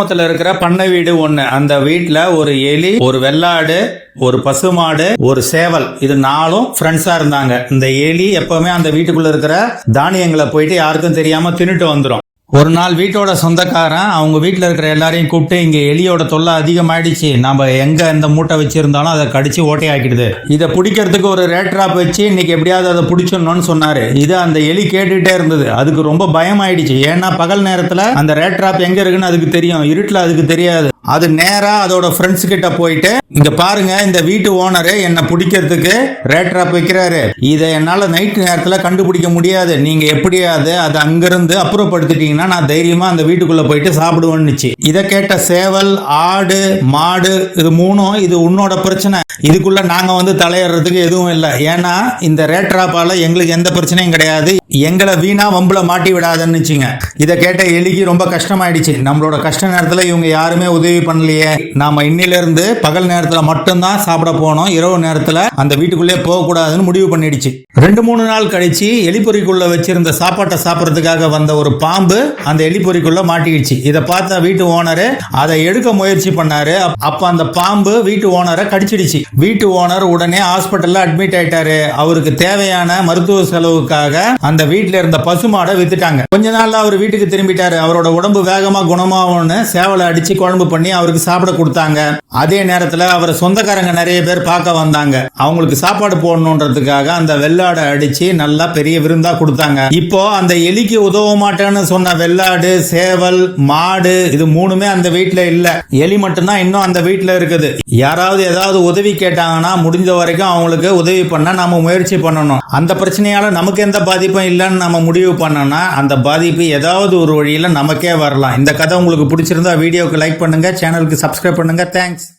கிராமத்துல இருக்கிற பண்ணை வீடு ஒண்ணு. அந்த வீட்டுல ஒரு எலி, ஒரு வெள்ளாடு, ஒரு பசுமாடு, ஒரு சேவல், இது 4 ஃப்ரெண்ட்ஸா இருந்தாங்க. இந்த எலி எப்பவுமே அந்த வீட்டுக்குள்ள இருக்கிற தானியங்களை போயிட்டு யாருக்கும் தெரியாம தின்னுட்டு வந்துடும். ஒரு நாள் வீட்டோட சொந்தக்காரன் அவங்க வீட்டில் இருக்கிற எல்லாரையும் கூப்பிட்டு, இங்க எலியோட தொல்லை அதிகமாயிடுச்சு, நம்ம எங்க இந்த மூட்டை வச்சிருந்தாலும் அதை கடிச்சு ஓட்டையாக்கிடுது, இதை பிடிக்கிறதுக்கு ஒரு ரேட் ட்ராப் வச்சு இன்னைக்கு எப்படியாவது அதை பிடிச்சிடணும்னு சொன்னாரு. இது அந்த எலி கேட்டுட்டே இருந்தது. அதுக்கு ரொம்ப பயம் ஆயிடுச்சு. ஏன்னா பகல் நேரத்துல அந்த ரேட் ட்ராப் எங்க இருக்குன்னு அதுக்கு தெரியும், இருட்டுல அதுக்கு தெரியாது. அது நேரா அதோட ஃப்ரெண்ட்ஸ் கிட்ட போயிட்டு, இங்க பாருங்க, இந்த வீட்டு ஓனரு என்ன பிடிக்கிறதுக்கு ரேட் ட்ராப் வைக்கிறாரு, இதை என்னால நைட் நேரத்துல கண்டுபிடிக்க முடியாது, நீங்க எப்படியாவது அதை அங்கிருந்து அப்புறப்படுத்திட்டீங்கன்னா நான் தைரியமா அந்த வீட்டுக்குள்ள போயிட்டு சாப்பிடுவேன்னுச்சு. இதை கேட்ட சேவல், ஆடு, மாடு, இது 3ம் இது உன்னோட பிரச்சனை, இதுக்குள்ள நாங்க வந்து தலையிடுறதுக்கு எதுவும் இல்லை, ஏன்னா இந்த ரேட் ட்ராப்பால எங்களுக்கு எந்த பிரச்சனையும் கிடையாது, எங்களை வீணா வம்புல மாட்டி விடாதுன்னுச்சுங்க. இதை கேட்ட எலிக்கு ரொம்ப கஷ்டமாயிடுச்சு. நம்மளோட கஷ்ட நேரத்துல இவங்க யாருமே உதவி பண்ணலையே, நாம இன்னில இருந்து பகல் நேரத்துல மட்டும்தான் சாப்பிட போனோம், இரவு நேரத்துல அந்த வீட்டுக்குள்ளே போக கூடாதுன்னு முடிவு பண்ணிடுச்சு. 2-3 நாள் கழிச்சு எலிப்பொறிக்குள்ள வச்சிருந்த சாப்பாட்டை சாப்பிடறதுக்காக வந்த ஒரு பாம்பு அந்த எலிப்பொறிக்குள்ள மாட்டிடுச்சு. இதை பார்த்த வீட்டு ஓனரு அதை எடுக்க முயற்சி பண்ணாரு. அப்ப அந்த பாம்பு வீட்டு ஓனரை கடிச்சிடுச்சு. வீட்டு ஓனர் உடனே ஹாஸ்பிட்டல்ல அட்மிட் ஆயிட்டாரு. அவருக்கு தேவையான மருத்துவ செலவுக்காக அந்த வீட்டுல இருந்த பசுமாடை வித்துட்டாங்க. கொஞ்ச நாள்ல அவர் வீட்டுக்கு திரும்பிட்டாரு. அவரோட உடம்பு வேகமா குணமாகும்னு சேவலை அடிச்சு குழம்பு பண்ணி அவருக்கு சாப்பிட கொடுத்தாங்க. அதே நேரத்துல அவரை சொந்தக்காரங்க நிறைய பேர் பார்க்க வந்தாங்க. அவங்களுக்கு சாப்பாடு போடணுன்றதுக்காக அந்த வெள்ளாடை அடிச்சு நல்லா பெரிய விருந்தா கொடுத்தாங்க. இப்போ அந்த எலிக்கு உதவ மாட்டேன்னு சொன்ன வெள்ளாடு, சேவல், மாடு, இது 3மே அந்த வீட்டுல இல்ல. எலி மட்டும்தான் இன்னும் அந்த வீட்டுல இருக்குது. யாராவது ஏதாவது உதவி கேட்டாங்கன்னா முடிஞ்ச வரைக்கும் அவங்களுக்கு உதவி பண்ண நாம முயற்சி பண்ணணும். அந்த பிரச்சனையால நமக்கு எந்த பாதிப்பும் இல்லைன்னு நம்ம முடிவு பண்ணோம்னா அந்த பாதிப்பு ஏதாவது ஒரு வழியில நமக்கே வரலாம். இந்த கதை உங்களுக்கு பிடிச்சிருந்தா வீடியோக்கு லைக் பண்ணுங்க, சேனலுக்கு சப்ஸ்கிரைப் பண்ணுங்க. தேங்க்ஸ்.